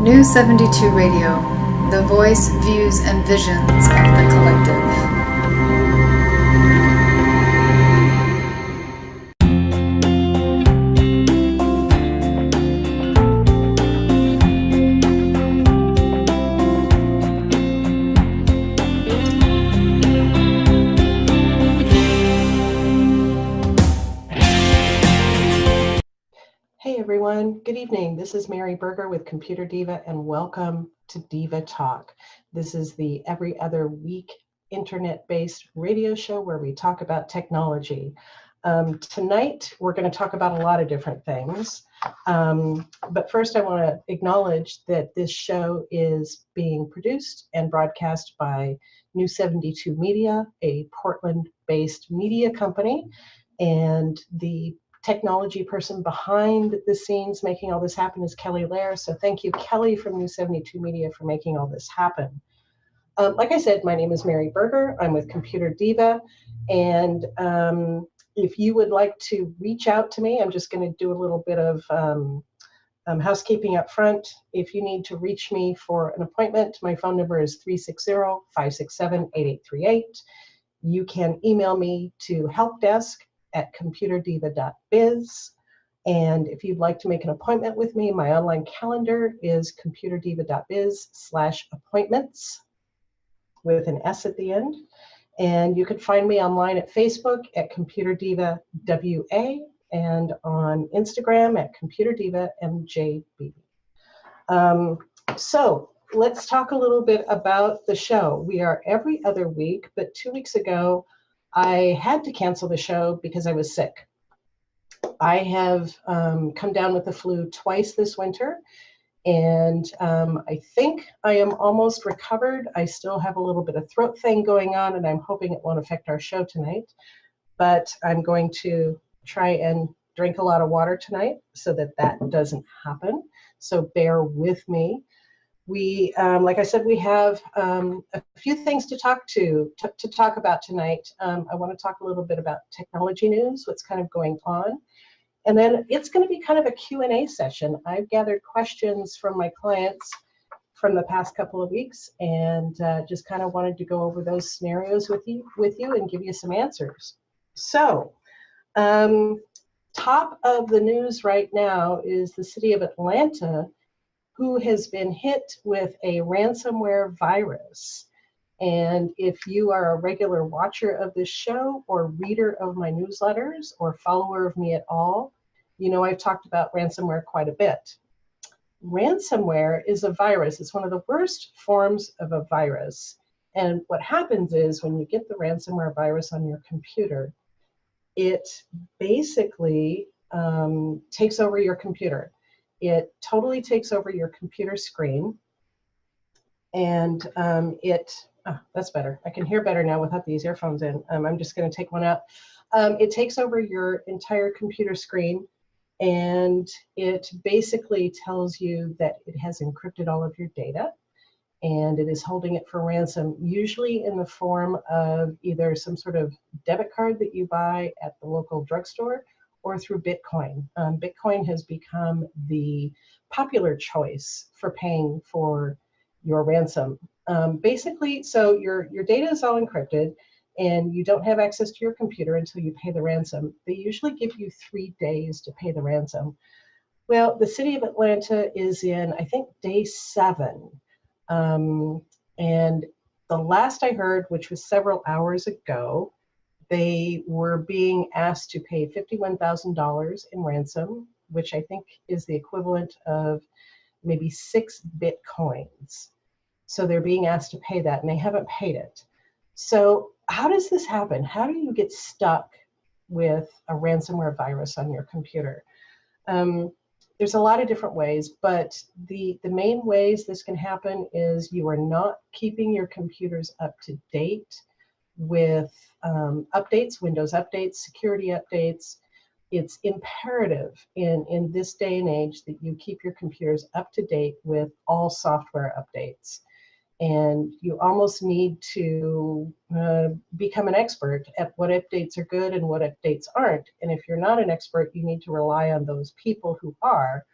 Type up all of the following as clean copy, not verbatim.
New 72 Radio, the voice, views, and visions of the collective. Hey everyone, good evening. This is Mary Berger with ComputerDiva and welcome to Diva Talk. This is the every other week internet-based radio show where we talk about technology. Tonight we're going to talk about a lot of different things, but first I want to acknowledge that this show is being produced and broadcast by New 72 Media, a Portland-based media company, and the technology person behind the scenes making all this happen is Kelly Lair. So thank you, Kelly from New 72 Media, for making all this happen. Like I said, my name is Mary Berger. I'm with ComputerDiva. And if you would like to reach out to me, I'm just going to do a little bit of housekeeping up front. If you need to reach me for an appointment, my phone number is 360-567-8838. You can email me to helpdesk@computerdiva.biz. And if you'd like to make an appointment with me, my online calendar is computerdiva.biz/appointments with an S at the end. And you can find me online at Facebook at ComputerDivaWA and on Instagram at ComputerDivaMJB. So let's talk a little bit about the show. We are every other week, but 2 weeks ago, I had to cancel the show because I was sick. I have come down with the flu twice this winter, and I think I am almost recovered. I still have a little bit of throat thing going on, and I'm hoping it won't affect our show tonight. But I'm going to try and drink a lot of water tonight so that that doesn't happen. So bear with me. We, like I said, we have a few things to talk about tonight. I want to talk a little bit about technology news, what's kind of going on. And then it's going to be kind of a Q&A session. I've gathered questions from my clients from the past couple of weeks and just kind of wanted to go over those scenarios with you and give you some answers. So, top of the news right now is the city of Atlanta, who has been hit with a ransomware virus. And if you are a regular watcher of this show or reader of my newsletters or follower of me at all, you know I've talked about ransomware quite a bit. Ransomware is a virus. It's one of the worst forms of a virus. And what happens is when you get the ransomware virus on your computer, it basically takes over your computer. It totally takes over your computer screen, and that's better. I can hear better now without these earphones in. I'm just going to take one out. It takes over your entire computer screen, and it basically tells you that it has encrypted all of your data, and it is holding it for ransom, usually in the form of either some sort of debit card that you buy at the local drugstore, or through Bitcoin. Bitcoin has become the popular choice for paying for your ransom. Basically, so your data is all encrypted and you don't have access to your computer until you pay the ransom. They usually give you 3 days to pay the ransom. Well, the city of Atlanta is in, I think, day 7. And the last I heard, which was several hours ago, they were being asked to pay $51,000 in ransom, which I think is the equivalent of maybe 6 Bitcoins. So they're being asked to pay that, and they haven't paid it. So how does this happen? How do you get stuck with a ransomware virus on your computer? There's a lot of different ways, but the main ways this can happen is you are not keeping your computers up to date with updates, Windows updates, security updates. It's imperative in this day and age that you keep your computers up to date with all software updates. And you almost need to become an expert at what updates are good and what updates aren't. And if you're not an expert, you need to rely on those people who are,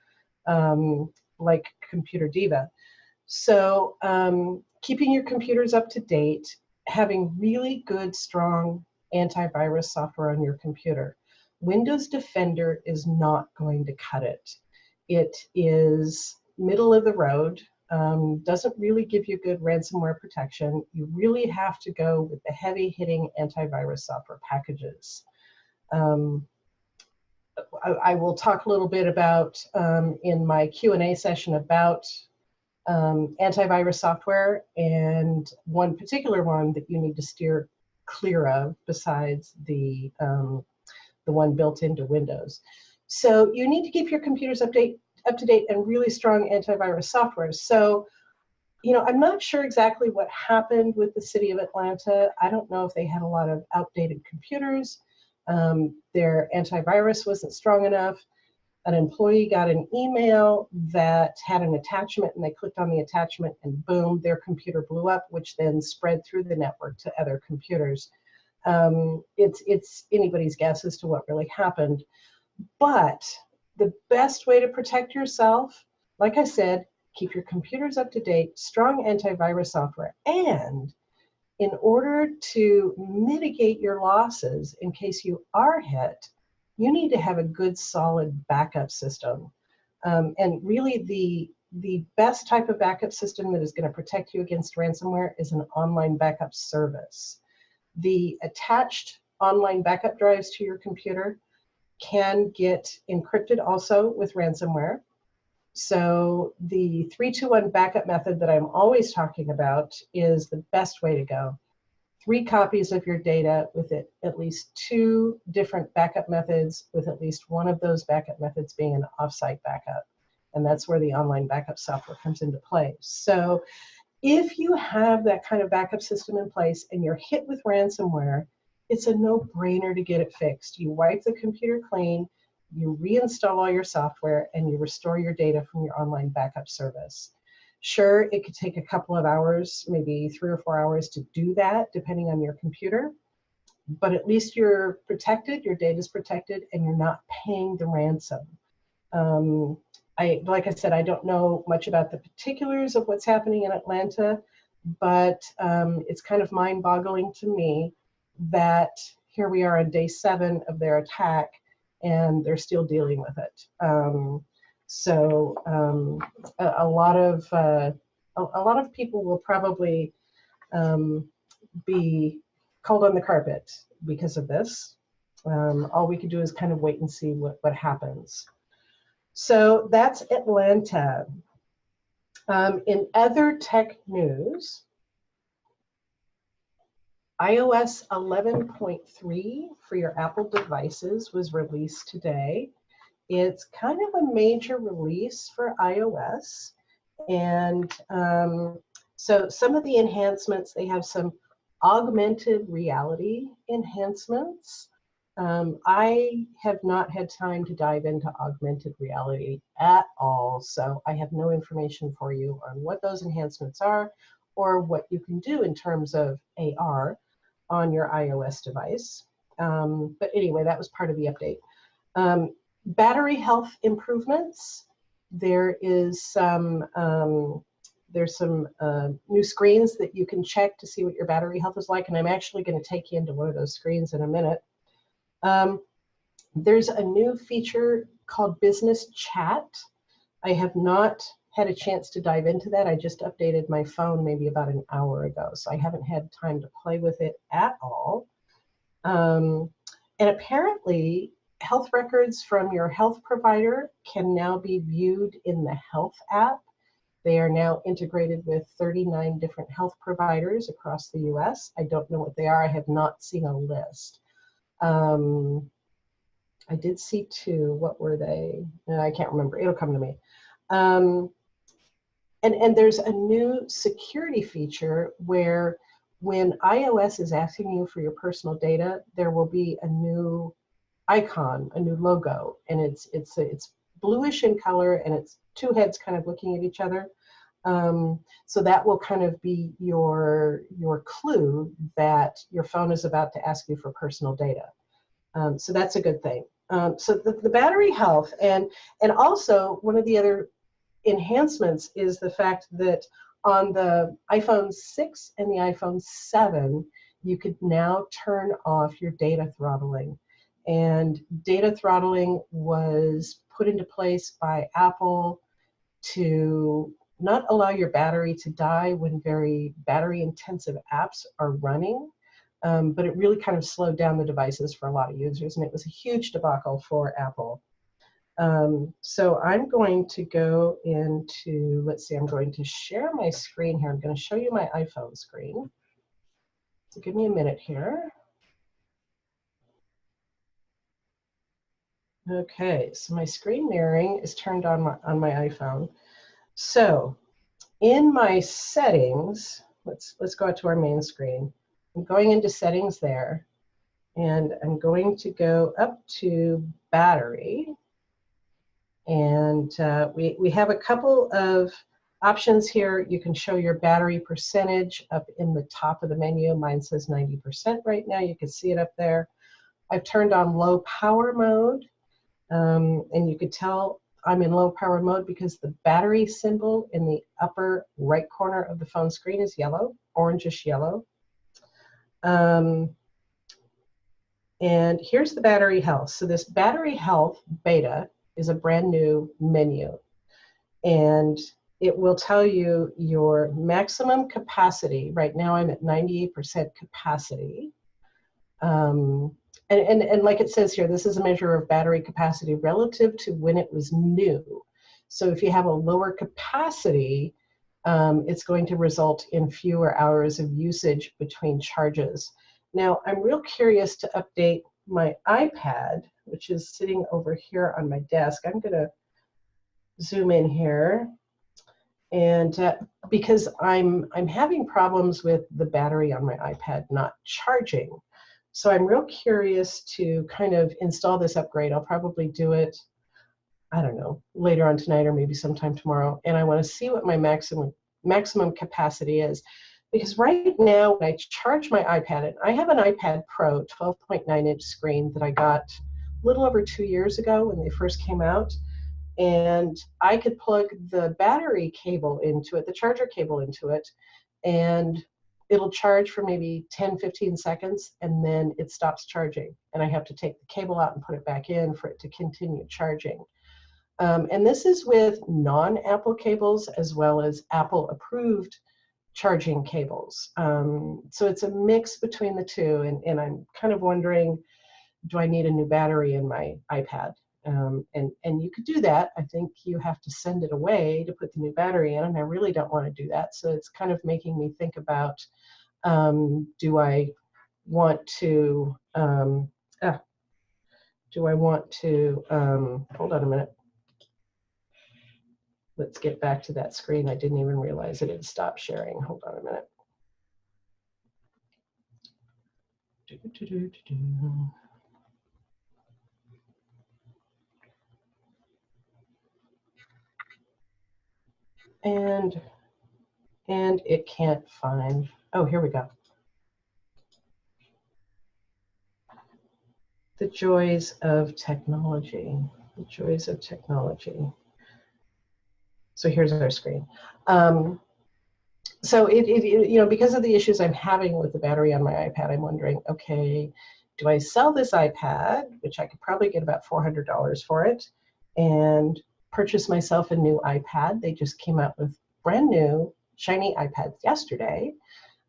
like ComputerDiva. So keeping your computers up to date, having really good, strong antivirus software on your computer. Windows Defender is not going to cut it. It is middle of the road, doesn't really give you good ransomware protection. You really have to go with the heavy-hitting antivirus software packages. I will talk a little bit about, in my Q&A session, about antivirus software, and one particular one that you need to steer clear of besides the one built into Windows. So you need to keep your computers up to date and really strong antivirus software. So, you know, I'm not sure exactly what happened with the city of Atlanta. I don't know if they had a lot of outdated computers. Their antivirus wasn't strong enough. An employee got an email that had an attachment, and they clicked on the attachment, and boom, their computer blew up, which then spread through the network to other computers. It's anybody's guess as to what really happened. But the best way to protect yourself, like I said, keep your computers up to date, strong antivirus software, and in order to mitigate your losses in case you are hit, you need to have a good, solid backup system. And really, the best type of backup system that is going to protect you against ransomware is an online backup service. The attached online backup drives to your computer can get encrypted also with ransomware. So the 3-2-1 backup method that I'm always talking about is the best way to go. 3 copies of your data with at least 2 different backup methods, with at least one of those backup methods being an offsite backup. And that's where the online backup software comes into play. So if you have that kind of backup system in place and you're hit with ransomware, it's a no-brainer to get it fixed. You wipe the computer clean, you reinstall all your software, and you restore your data from your online backup service. Sure, it could take a couple of hours, maybe 3 or 4 hours to do that, depending on your computer. But at least you're protected, your data's protected, and you're not paying the ransom. Like I said, I don't know much about the particulars of what's happening in Atlanta, but it's kind of mind-boggling to me that here we are on day 7 of their attack, and they're still dealing with it. A lot of people will probably be called on the carpet because of this. All we can do is kind of wait and see what happens. So that's Atlanta. In other tech news, iOS 11.3 for your Apple devices was released today. It's kind of a major release for iOS. And so some of the enhancements, they have some augmented reality enhancements. I have not had time to dive into augmented reality at all, so I have no information for you on what those enhancements are or what you can do in terms of AR on your iOS device. But anyway, that was part of the update. Battery health improvements. There is some there's some new screens that you can check to see what your battery health is like, and I'm actually going to take you into one of those screens in a minute. There's a new feature called Business Chat. I have not had a chance to dive into that. I just updated my phone maybe about an hour ago, so I haven't had time to play with it at all. And apparently, health records from your health provider can now be viewed in the Health app. They are now integrated with 39 different health providers across the US. I don't know what they are. I have not seen a list. I did see 2. What were they? I can't remember. It'll come to me. And there's a new security feature where when iOS is asking you for your personal data, there will be a new icon, a new logo, and it's bluish in color, and it's 2 heads kind of looking at each other. So that will kind of be your clue that your phone is about to ask you for personal data. So that's a good thing. So the battery health, and also one of the other enhancements is the fact that on the iPhone 6 and the iPhone 7, you could now turn off your data throttling. And data throttling was put into place by Apple to not allow your battery to die when very battery intensive apps are running. But it really kind of slowed down the devices for a lot of users, and it was a huge debacle for Apple. So I'm going to go into, let's see, I'm going to share my screen here. I'm going to show you my iPhone screen. So give me a minute here. Okay, so my screen mirroring is turned on my iPhone. So in my settings, let's go out to our main screen. I'm going into settings there, and I'm going to go up to battery. And we have a couple of options here. You can show your battery percentage up in the top of the menu. Mine says 90% right now. You can see it up there. I've turned on low power mode. And you could tell I'm in low power mode because the battery symbol in the upper right corner of the phone screen is yellow, orangish yellow. And here's the battery health. So this battery health beta is a brand new menu. And it will tell you your maximum capacity. Right now I'm at 98% capacity. And like it says here, this is a measure of battery capacity relative to when it was new. So if you have a lower capacity, it's going to result in fewer hours of usage between charges. Now, I'm real curious to update my iPad, which is sitting over here on my desk. I'm going to zoom in here. And because I'm having problems with the battery on my iPad not charging. So I'm real curious to kind of install this upgrade. I'll probably do it, I don't know, later on tonight or maybe sometime tomorrow. And I want to see what my maximum capacity is. Because right now, when I charge my iPad, and I have an iPad Pro 12.9-inch screen that I got a little over 2 years ago when they first came out. And I could plug the battery cable into it, the charger cable into it, and it'll charge for maybe 10, 15 seconds, and then it stops charging. And I have to take the cable out and put it back in for it to continue charging. And this is with non-Apple cables as well as Apple-approved charging cables. So it's a mix between the two, and I'm kind of wondering, do I need a new battery in my iPad? And you could do that. I think you have to send it away to put the new battery in, and I really don't want to do that. So it's kind of making me think about, do I want to, hold on a minute. Let's get back to that screen. I didn't even realize it had stopped sharing. Hold on a minute. And it can't find, oh, here we go. The joys of technology, the joys of technology. So here's our screen. So you know, because of the issues I'm having with the battery on my iPad, I'm wondering, okay, do I sell this iPad, which I could probably get about $400 for it, and purchase myself a new iPad? They just came out with brand new shiny iPads yesterday.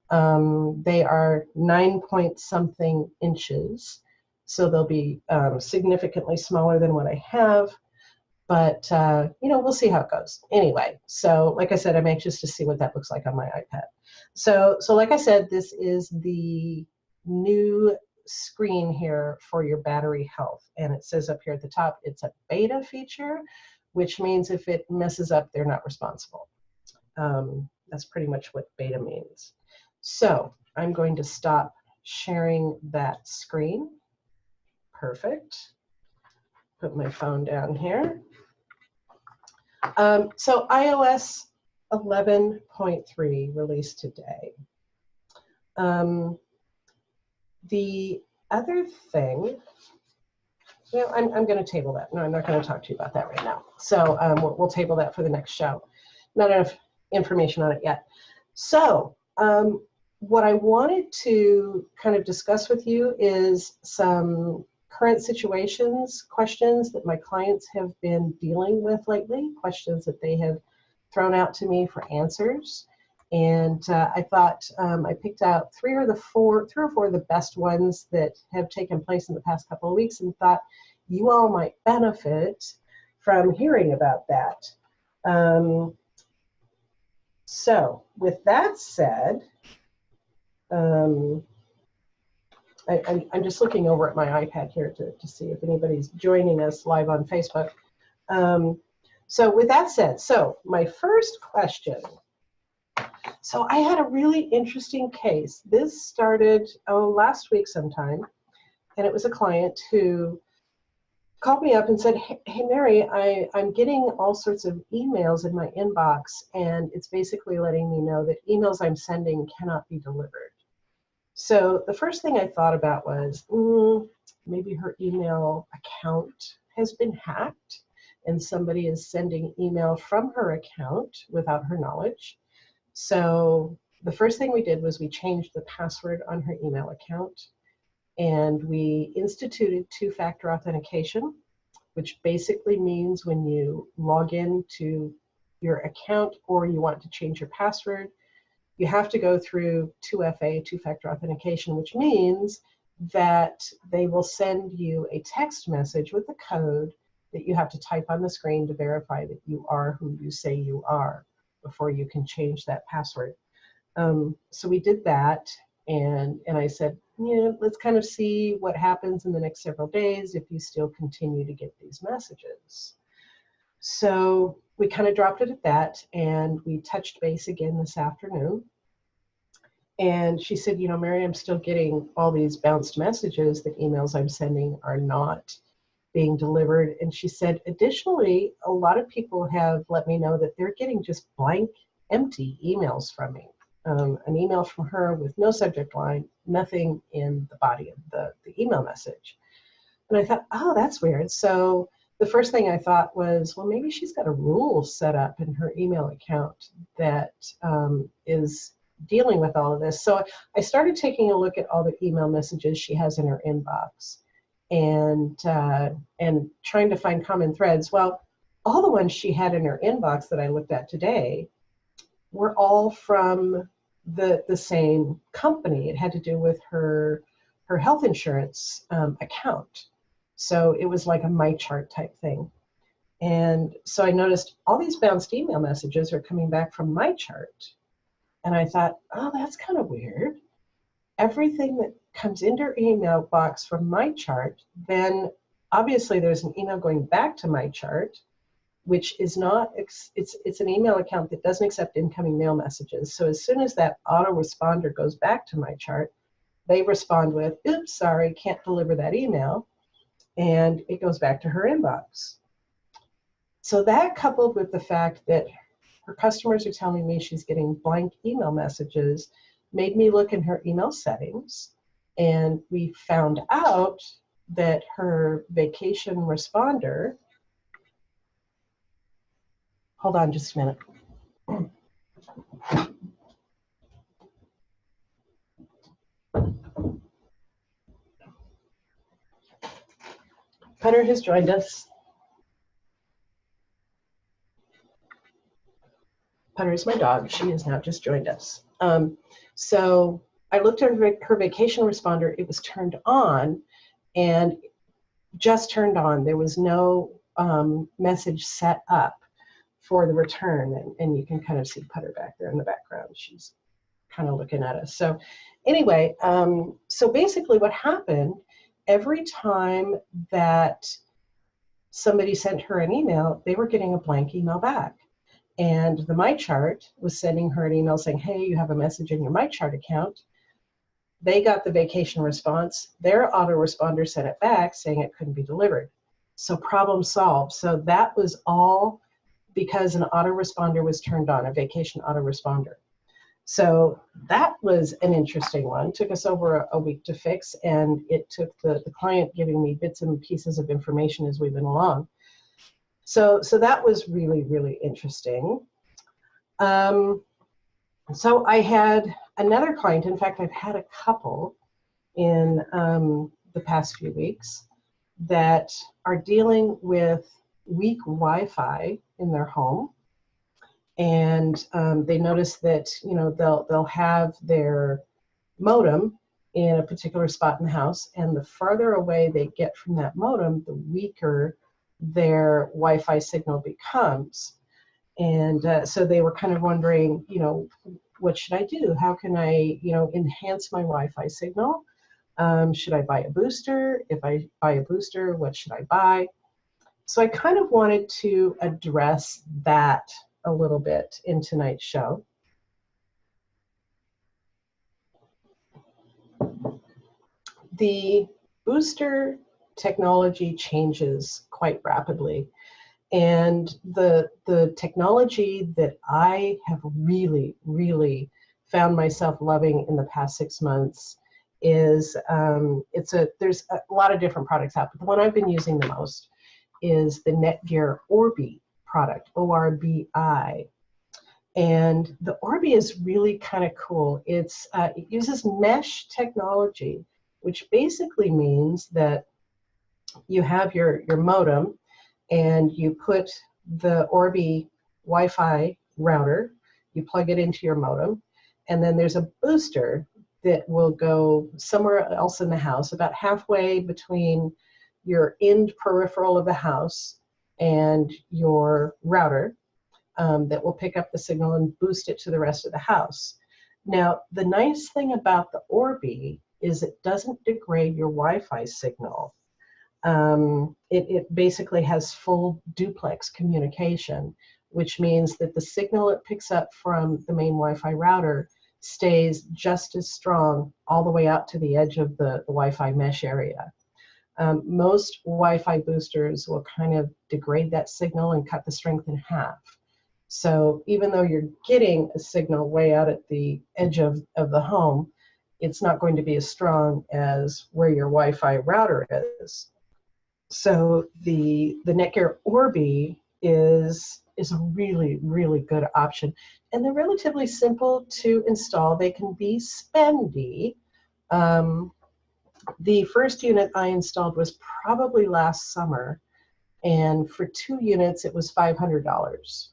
They are 9-point-something inches, so they'll be significantly smaller than what I have. But, you know, we'll see how it goes. Anyway, so like I said, I'm anxious to see what that looks like on my iPad. So like I said, this is the new screen here for your battery health. And it says up here at the top, it's a beta feature, which means if it messes up, they're not responsible. That's pretty much what beta means. So I'm going to stop sharing that screen. Perfect. Put my phone down here. So iOS 11.3 released today. The other thing well, I'm going to table that. No, I'm not going to talk to you about that right now. So we'll table that for the next show. Not enough information on it yet. So what I wanted to kind of discuss with you is some current situations, questions that my clients have been dealing with lately, questions that they have thrown out to me for answers. And I thought I picked out three or four of the best ones that have taken place in the past couple of weeks, and thought you all might benefit from hearing about that. So with that said, I'm just looking over at my iPad here to see if anybody's joining us live on Facebook. So with that said, so my first question. So I had a really interesting case. This started last week sometime, and it was a client who called me up and said, hey Mary, I'm getting all sorts of emails in my inbox, and it's basically letting me know that emails I'm sending cannot be delivered. So the first thing I thought about was, maybe her email account has been hacked, and somebody is sending email from her account without her knowledge. So the first thing we did was we changed the password on her email account, and we instituted two-factor authentication, which basically means when you log in to your account or you want to change your password, you have to go through 2FA, two-factor authentication, which means that they will send you a text message with a code that you have to type on the screen to verify that you are who you say you are before you can change that password. So we did that, and I said, yeah, let's kind of see what happens in the next several days if you still continue to get these messages. So we kind of dropped it at that, and we touched base again this afternoon. And she said, you know, Mary, I'm still getting all these bounced messages that emails I'm sending are not being delivered. And she said, additionally, a lot of people have let me know that they're getting just blank, empty emails from me. An email from her with no subject line, nothing in the body of the email message. And I thought, oh, that's weird. So the first thing I thought was, well, maybe she's got a rule set up in her email account that is dealing with all of this. So I started taking a look at all the email messages she has in her inbox, and trying to find common threads. Well, all the ones she had in her inbox that I looked at today were all from the same company. It had to do with her health insurance account. So it was like a My Chart type thing. And so I noticed all these bounced email messages are coming back from My Chart. And I thought, oh, that's kind of weird. Everything that comes into her email box from My Chart, then obviously there's an email going back to My Chart, which is not, it's an email account that doesn't accept incoming mail messages. So as soon as that autoresponder goes back to My Chart, they respond with, oops, sorry, can't deliver that email. And it goes back to her inbox. So that, coupled with the fact that her customers are telling me she's getting blank email messages, made me look in her email settings. And we found out that her vacation responder, hold on just a minute. Hunter has joined us. Hunter is my dog. She has now just joined us. So I looked at her vacation responder. It was turned on, and just turned on. There was no message set up for the return. And you can kind of see Putter back there in the background. She's kind of looking at us. So anyway, so basically what happened, every time that somebody sent her an email, they were getting a blank email back. And the My Chart was sending her an email saying, hey, you have a message in your My Chart account. They got the vacation response. Their autoresponder sent it back saying it couldn't be delivered. So problem solved. So that was all because an autoresponder was turned on, a vacation autoresponder. So that was an interesting one. Took us over a week to fix, and it took the client giving me bits and pieces of information as we went along. So that was really, really interesting. So I had another client, in fact, I've had a couple in the past few weeks that are dealing with weak Wi-Fi in their home. And they notice that, you know, they'll have their modem in a particular spot in the house, and the farther away they get from that modem, the weaker their Wi-Fi signal becomes. And so they were kind of wondering, you know, what should I do? How can I, you know, enhance my Wi-Fi signal? Should I buy a booster? If I buy a booster, what should I buy? So I kind of wanted to address that a little bit in tonight's show. The booster technology changes quite rapidly. And the technology that I have really, really found myself loving in the past 6 months is, there's a lot of different products out, but the one I've been using the most is the Netgear Orbi product, ORBI. And the Orbi is really kind of cool. It uses mesh technology, which basically means that you have your modem, and you put the Orbi Wi-Fi router, you plug it into your modem, and then there's a booster that will go somewhere else in the house, about halfway between your end peripheral of the house and your router, that will pick up the signal and boost it to the rest of the house. Now, the nice thing about the Orbi is it doesn't degrade your Wi-Fi signal. It basically has full duplex communication, which means that the signal it picks up from the main Wi-Fi router stays just as strong all the way out to the edge of the Wi-Fi mesh area. Most Wi-Fi boosters will kind of degrade that signal and cut the strength in half. So even though you're getting a signal way out at the edge of the home, it's not going to be as strong as where your Wi-Fi router is. So the Netgear Orbi is a really, really good option. And they're relatively simple to install. They can be spendy. The first unit I installed was probably last summer. And for 2 units, it was $500.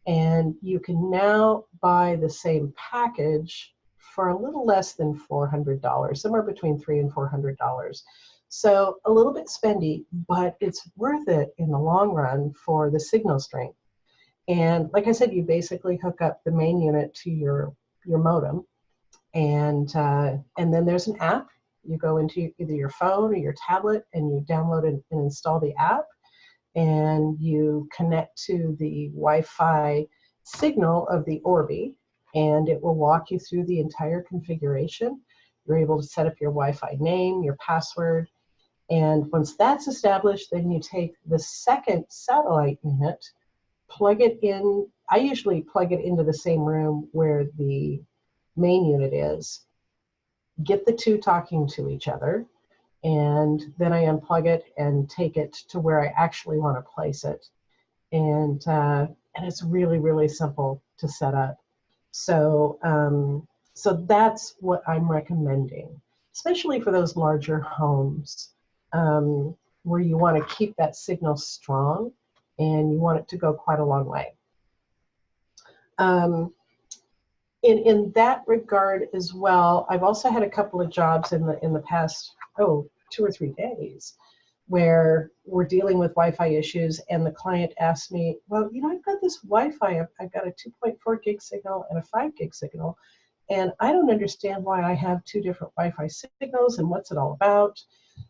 And you can now buy the same package for a little less than $400, somewhere between $300 and $400. So a little bit spendy, but it's worth it in the long run for the signal strength. And like I said, you basically hook up the main unit to your modem, and then there's an app. You go into either your phone or your tablet, and you download and install the app, and you connect to the Wi-Fi signal of the Orbi, and it will walk you through the entire configuration. You're able to set up your Wi-Fi name, your password, and once that's established, then you take the second satellite unit, plug it in. I usually plug it into the same room where the main unit is, get the two talking to each other, and then I unplug it and take it to where I actually want to place it. And it's really, really simple to set up. So, so that's what I'm recommending, especially for those larger homes where you want to keep that signal strong and you want it to go quite a long way. In that regard as well, I've also had a couple of jobs in the past 2 or 3 days where we're dealing with Wi-Fi issues, and the client asked me, well, you know, I've got this Wi-Fi, I've got a 2.4 gig signal and a 5 gig signal, and I don't understand why I have 2 different Wi-Fi signals and what's it all about.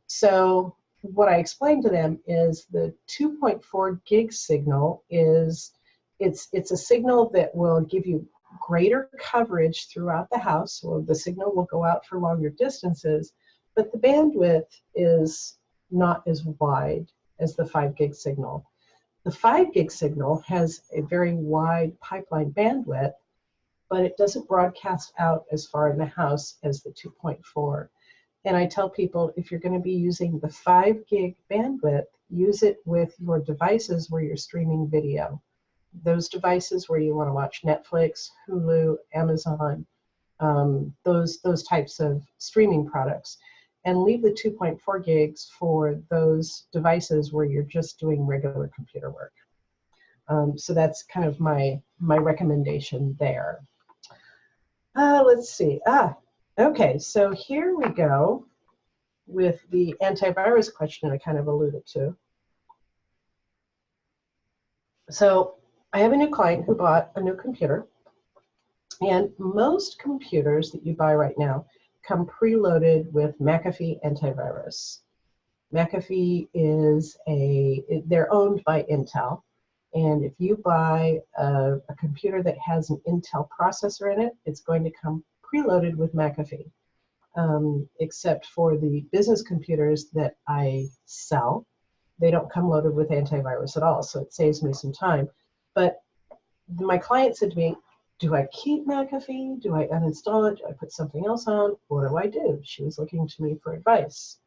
So what I explained to them is the 2.4 gig signal is, it's a signal that will give you greater coverage throughout the house, so the signal will go out for longer distances, but the bandwidth is not as wide as the 5 gig signal. The 5 gig signal has a very wide pipeline bandwidth, but it doesn't broadcast out as far in the house as the 2.4. And I tell people, if you're going to be using the 5 gig bandwidth, use it with your devices where you're streaming video. Those devices where you want to watch Netflix, Hulu, Amazon, those types of streaming products. And leave the 2.4 gigs for those devices where you're just doing regular computer work. So that's kind of my recommendation there. Let's see. Okay, so here we go with the antivirus question I kind of alluded to. So I have a new client who bought a new computer, and most computers that you buy right now come preloaded with McAfee antivirus. McAfee is they're owned by Intel, and if you buy a computer that has an Intel processor in it, it's going to come preloaded with McAfee. Except for the business computers that I sell, they don't come loaded with antivirus at all, so it saves me some time. But my client said to me, do I keep McAfee? Do I uninstall it? Do I put something else on? What do I do? She was looking to me for advice.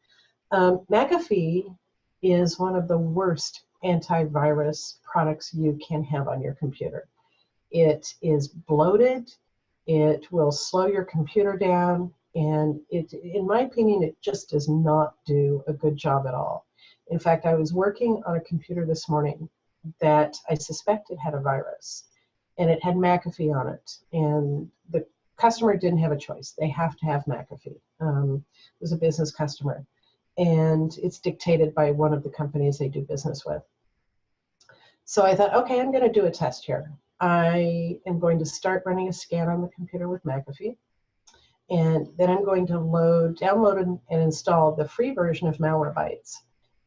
McAfee is one of the worst antivirus products you can have on your computer. It is bloated. It will slow your computer down. And in my opinion, it just does not do a good job at all. In fact, I was working on a computer this morning that I suspected had a virus, and it had McAfee on it. And the customer didn't have a choice. They have to have McAfee. It was a business customer, and it's dictated by one of the companies they do business with. So I thought, okay, I'm going to do a test here. I am going to start running a scan on the computer with McAfee. And then I'm going to download and install the free version of Malwarebytes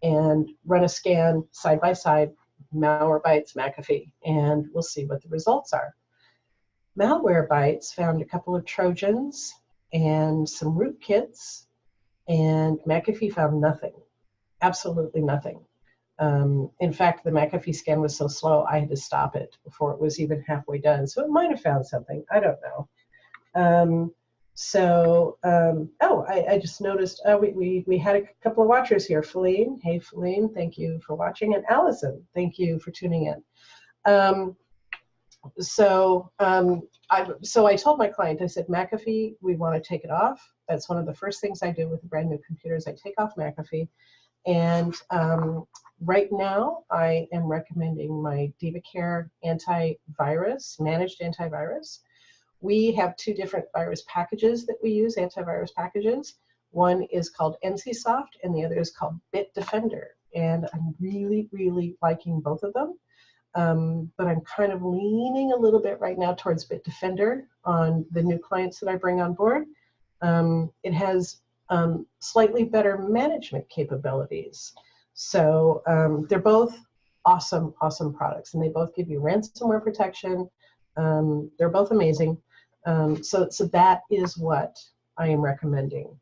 and run a scan side by side, Malwarebytes, McAfee, and we'll see what the results are. Malwarebytes found a couple of Trojans and some rootkits, and McAfee found nothing, absolutely nothing. In fact, the McAfee scan was so slow, I had to stop it before it was even halfway done. So it might have found something, I don't know. I just noticed we had a couple of watchers here. Feline, hey Feline, thank you for watching, and Allison, thank you for tuning in. So I told my client, I said, McAfee, we want to take it off. That's one of the first things I do with a brand new computer is I take off McAfee. And right now, I am recommending my DivaCare antivirus, managed antivirus. We have 2 different virus packages that we use, antivirus packages. One is called NCSoft, and the other is called Bitdefender. And I'm really, really liking both of them. But I'm kind of leaning a little bit right now towards Bitdefender on the new clients that I bring on board. It has slightly better management capabilities. So they're both awesome, awesome products, and they both give you ransomware protection. They're both amazing. So that is what I am recommending.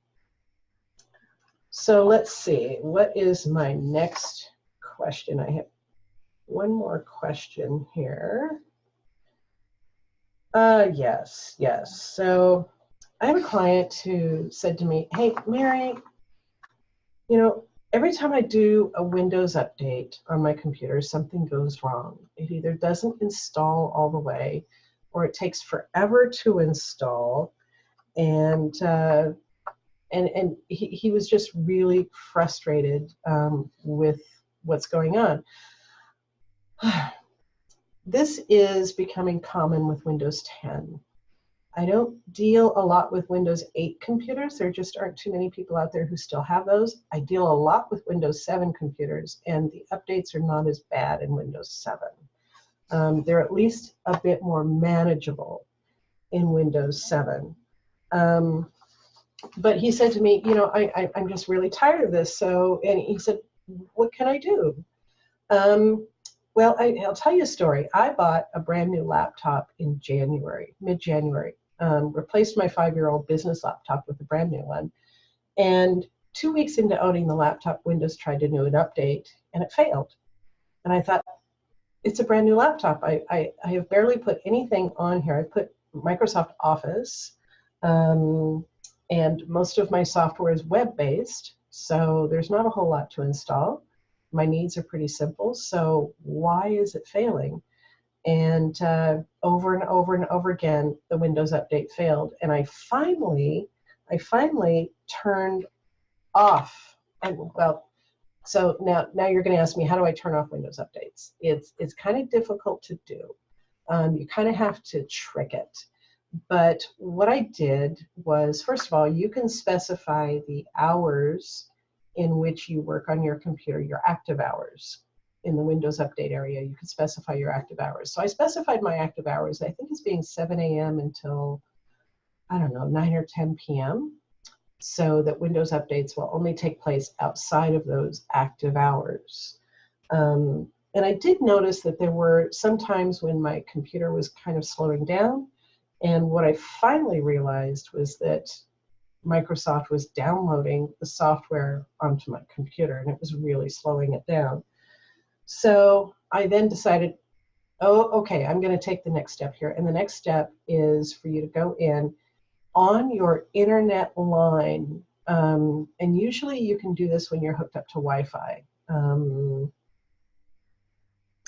So let's see, what is my next question? I have one more question here. Yes. So I have a client who said to me, hey, Mary, every time I do a Windows update on my computer, something goes wrong. It either doesn't install all the way, or it takes forever to install, and he was just really frustrated with what's going on. This is becoming common with Windows 10. I don't deal a lot with Windows 8 computers. There just aren't too many people out there who still have those. I deal a lot with Windows 7 computers, and the updates are not as bad in Windows 7. They're at least a bit more manageable in Windows 7. But he said to me, I'm just really tired of this. And he said, what can I do? Well, I'll tell you a story. I bought a brand new laptop in January, mid-January, replaced my 5-year-old business laptop with a brand new one. And 2 weeks into owning the laptop, Windows tried to do an update, and it failed. And I thought, it's a brand new laptop. I have barely put anything on here. I put Microsoft Office, and most of my software is web-based, so there's not a whole lot to install. My needs are pretty simple, so why is it failing? And over and over and over again, the Windows update failed, and I finally turned off. And well, so now you're going to ask me, how do I turn off Windows updates? It's kind of difficult to do. You kind of have to trick it. But what I did was, first of all, you can specify the hours in which you work on your computer, your active hours. In the Windows Update area, you can specify your active hours. So I specified my active hours, I think, as being 7 a.m. until, I don't know, 9 or 10 p.m. so that Windows updates will only take place outside of those active hours. And I did notice that there were some times when my computer was kind of slowing down. And what I finally realized was that Microsoft was downloading the software onto my computer, and it was really slowing it down. So I then decided, oh, okay, I'm going to take the next step here. And the next step is for you to go in on your internet line. And usually you can do this when you're hooked up to Wi-Fi.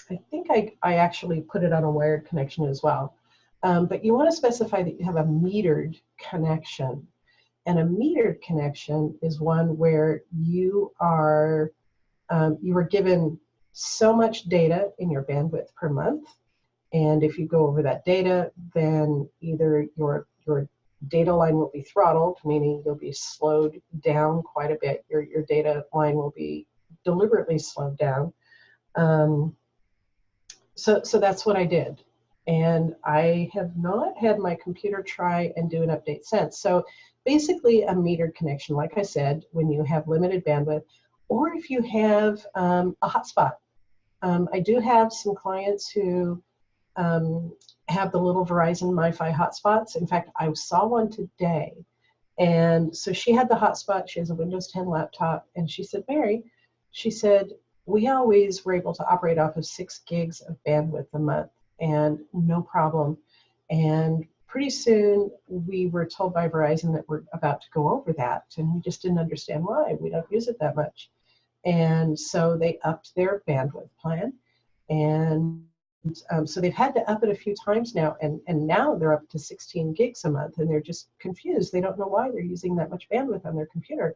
I think I actually put it on a wired connection as well. But you want to specify that you have a metered connection. And a metered connection is one where you are given so much data in your bandwidth per month. And if you go over that data, then either your data line will be throttled, meaning you'll be slowed down quite a bit. Your data line will be deliberately slowed down. So that's what I did. And I have not had my computer try and do an update since. So basically a metered connection, like I said, when you have limited bandwidth, or if you have a hotspot. I do have some clients who have the little Verizon MiFi hotspots. In fact, I saw one today. And so she had the hotspot. She has a Windows 10 laptop. And she said, Mary, she said, we always were able to operate off of 6 gigs of bandwidth a month, and no problem. And pretty soon we were told by Verizon that we're about to go over that. And we just didn't understand why. We don't use it that much. And so they upped their bandwidth plan. And so they've had to up it a few times now. And now they're up to 16 gigs a month. And they're just confused. They don't know why they're using that much bandwidth on their computer.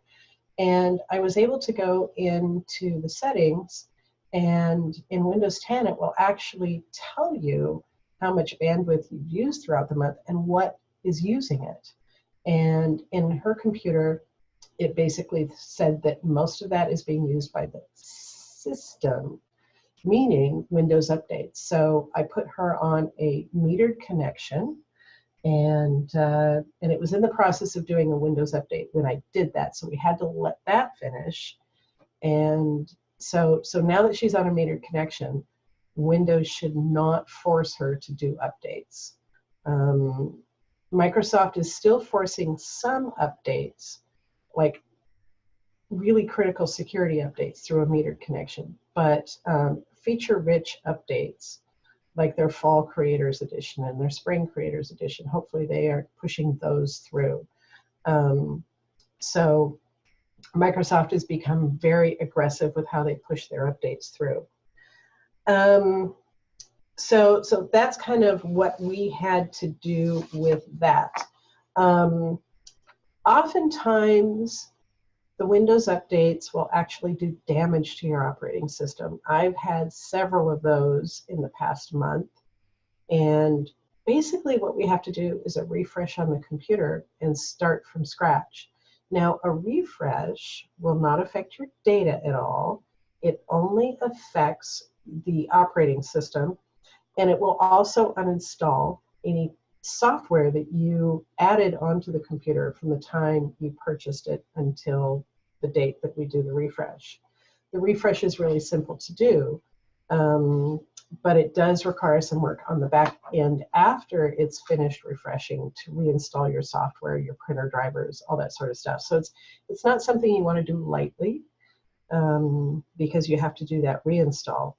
And I was able to go into the settings. And in Windows 10, it will actually tell you how much bandwidth you've used throughout the month and what is using it. And in her computer, it basically said that most of that is being used by the system, meaning Windows updates. So I put her on a metered connection, and it was in the process of doing a Windows update when I did that. So we had to let that finish. And so now that she's on a metered connection, Windows should not force her to do updates. Microsoft is still forcing some updates, like really critical security updates through a metered connection, but feature-rich updates, like their Fall Creators Edition and their Spring Creators Edition, hopefully they are pushing those through. So Microsoft has become very aggressive with how they push their updates through. So that's kind of what we had to do with that. Oftentimes, the Windows updates will actually do damage to your operating system. I've had several of those in the past month. And basically what we have to do is a refresh on the computer and start from scratch. Now, a refresh will not affect your data at all. It only affects the operating system, and it will also uninstall any software that you added onto the computer from the time you purchased it until the date that we do the refresh. The refresh is really simple to do, but it does require some work on the back end after it's finished refreshing to reinstall your software, your printer drivers, all that sort of stuff. So it's not something you want to do lightly, because you have to do that reinstall.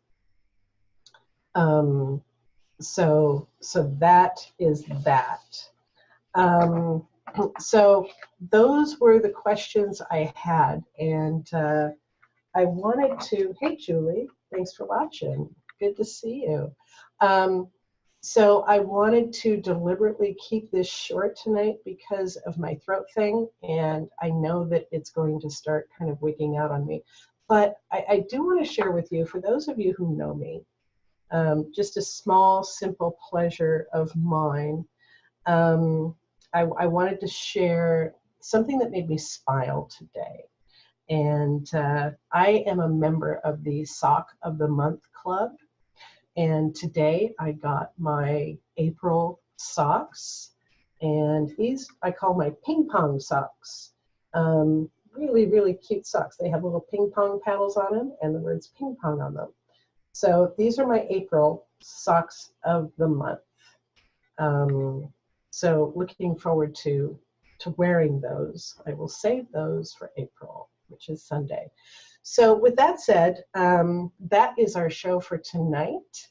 so that is that. So those were the questions I had, and I wanted to, hey Julie, thanks for watching. Good to see you. So I wanted to deliberately keep this short tonight because of my throat thing, and I know that it's going to start kind of wigging out on me. But I do want to share with you, for those of you who know me, just a small, simple pleasure of mine. I wanted to share something that made me smile today. And I am a member of the Sock of the Month Club. And today I got my April socks. And these I call my ping pong socks. Really, really cute socks. They have little ping pong paddles on them and the words ping pong on them. So these are my April socks of the month. So looking forward to wearing those. I will save those for April, which is Sunday. So with that said, that is our show for tonight.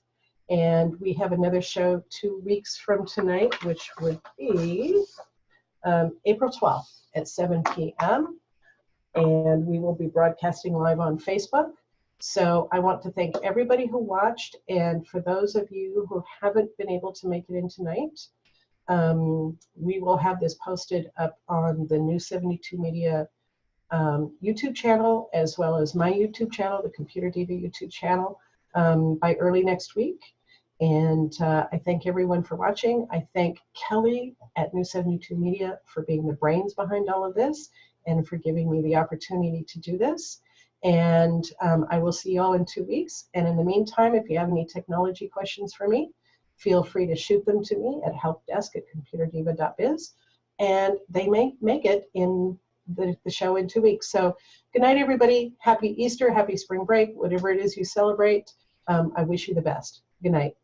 And we have another show 2 weeks from tonight, which would be April 12th at 7 p.m. And we will be broadcasting live on Facebook. So I want to thank everybody who watched. And for those of you who haven't been able to make it in tonight, we will have this posted up on the New 72 Media YouTube channel, as well as my YouTube channel, the ComputerDiva YouTube channel, by early next week. And I thank everyone for watching. I thank Kelly at New 72 Media for being the brains behind all of this and for giving me the opportunity to do this. And I will see you all in 2 weeks. And in the meantime, if you have any technology questions for me, feel free to shoot them to me at helpdesk@computerdiva.biz. And they may make it in the show in 2 weeks. So good night, everybody. Happy Easter, happy spring break, whatever it is you celebrate. I wish you the best. Good night.